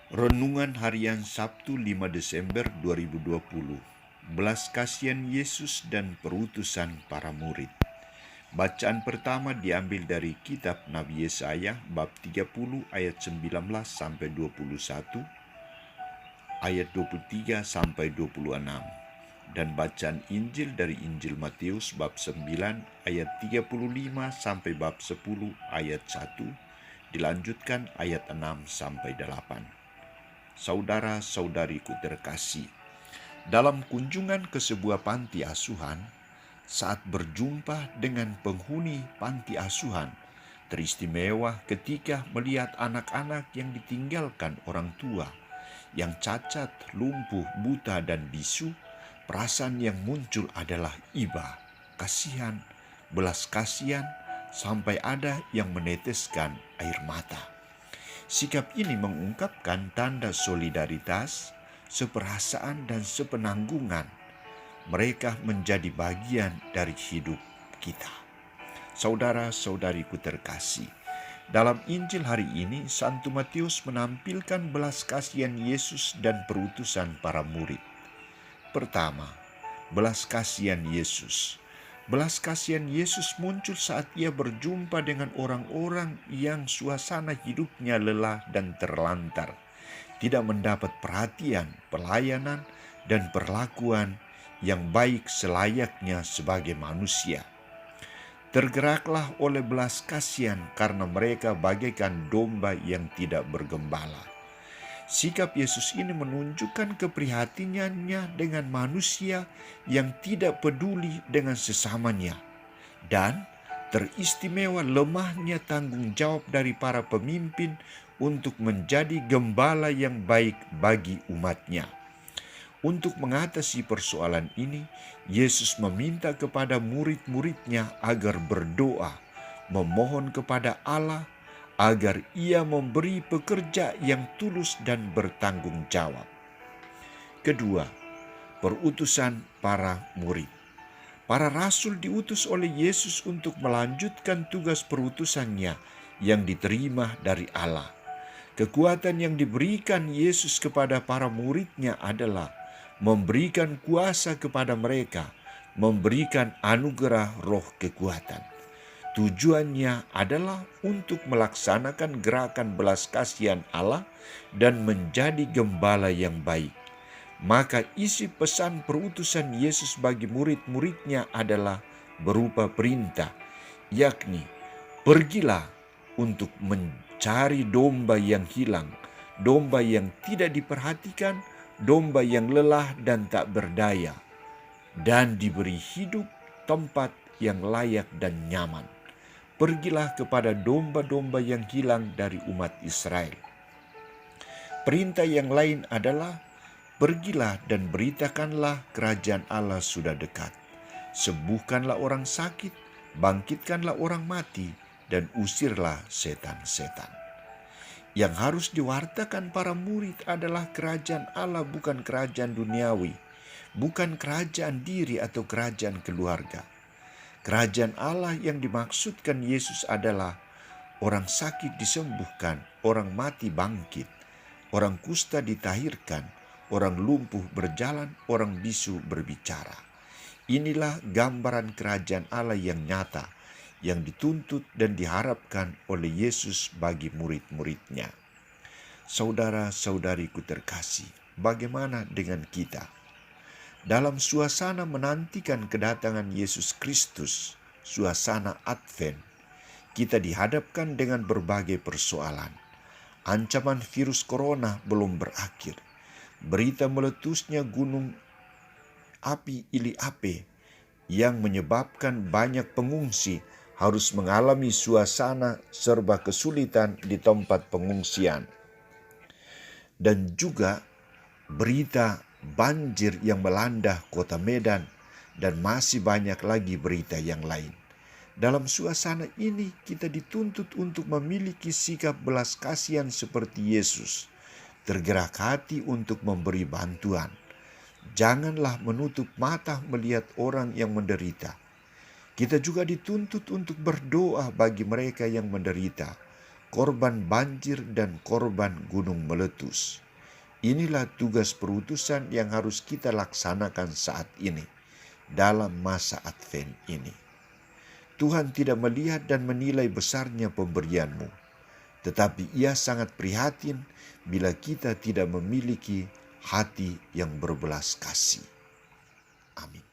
Renungan Harian Sabtu 5 Desember 2020. Belas kasihan Yesus dan perutusan para murid. Bacaan pertama diambil dari kitab Nabi Yesaya bab 30 ayat 19 sampai 21, ayat 23 sampai 26. Dan bacaan Injil dari Injil Matius bab 9 ayat 35 sampai bab 10 ayat 1, dilanjutkan ayat 6 sampai 8. Saudara-saudariku terkasih, dalam kunjungan ke sebuah panti asuhan, saat berjumpa dengan penghuni panti asuhan, teristimewa ketika melihat anak-anak yang ditinggalkan orang tua, yang cacat, lumpuh, buta, dan bisu. Perasaan yang muncul adalah iba, kasihan, belas kasihan, sampai ada yang meneteskan air mata. Sikap ini mengungkapkan tanda solidaritas, seperasaan, dan sepenanggungan. Mereka menjadi bagian dari hidup kita. Saudara-saudariku terkasih, dalam Injil hari ini, Santo Matius menampilkan belas kasihan Yesus dan perutusan para murid. Pertama, belas kasihan Yesus. Belas kasihan Yesus muncul saat ia berjumpa dengan orang-orang yang suasana hidupnya lelah dan terlantar, tidak mendapat perhatian, pelayanan, dan perlakuan yang baik selayaknya sebagai manusia. Tergeraklah oleh belas kasihan karena mereka bagaikan domba yang tidak bergembala. Sikap Yesus ini menunjukkan keprihatinannya dengan manusia yang tidak peduli dengan sesamanya, dan teristimewa lemahnya tanggung jawab dari para pemimpin untuk menjadi gembala yang baik bagi umatnya. Untuk mengatasi persoalan ini, Yesus meminta kepada murid-muridnya agar berdoa, memohon kepada Allah agar ia memberi pekerja yang tulus dan bertanggung jawab. Kedua, perutusan para murid. Para rasul diutus oleh Yesus untuk melanjutkan tugas perutusannya yang diterima dari Allah. Kekuatan yang diberikan Yesus kepada para muridnya adalah memberikan kuasa kepada mereka, memberikan anugerah roh kekuatan. Tujuannya adalah untuk melaksanakan gerakan belas kasihan Allah dan menjadi gembala yang baik. Maka isi pesan perutusan Yesus bagi murid-muridnya adalah berupa perintah, yakni pergilah untuk mencari domba yang hilang, domba yang tidak diperhatikan, domba yang lelah dan tak berdaya, dan diberi hidup tempat yang layak dan nyaman. Pergilah kepada domba-domba yang hilang dari umat Israel. Perintah yang lain adalah pergilah dan beritakanlah kerajaan Allah sudah dekat. Sembuhkanlah orang sakit, bangkitkanlah orang mati, dan usirlah setan-setan. Yang harus diwartakan para murid adalah kerajaan Allah, bukan kerajaan duniawi, bukan kerajaan diri atau kerajaan keluarga. Kerajaan Allah yang dimaksudkan Yesus adalah orang sakit disembuhkan, orang mati bangkit, orang kusta ditahirkan, orang lumpuh berjalan, orang bisu berbicara. Inilah gambaran kerajaan Allah yang nyata, yang dituntut dan diharapkan oleh Yesus bagi murid-muridnya. Saudara-saudariku terkasih, bagaimana dengan kita? Dalam suasana menantikan kedatangan Yesus Kristus, suasana Advent, kita dihadapkan dengan berbagai persoalan. Ancaman virus corona belum berakhir. Berita meletusnya gunung api Ili Ape yang menyebabkan banyak pengungsi harus mengalami suasana serba kesulitan di tempat pengungsian. Dan juga berita banjir yang melanda kota Medan, dan masih banyak lagi berita yang lain. Dalam suasana ini kita dituntut untuk memiliki sikap belas kasihan seperti Yesus, tergerak hati untuk memberi bantuan. Janganlah menutup mata melihat orang yang menderita. Kita juga dituntut untuk berdoa bagi mereka yang menderita, korban banjir dan korban gunung meletus. Inilah tugas perutusan yang harus kita laksanakan saat ini, dalam masa Advent ini. Tuhan tidak melihat dan menilai besarnya pemberianmu, tetapi Ia sangat prihatin bila kita tidak memiliki hati yang berbelas kasih. Amin.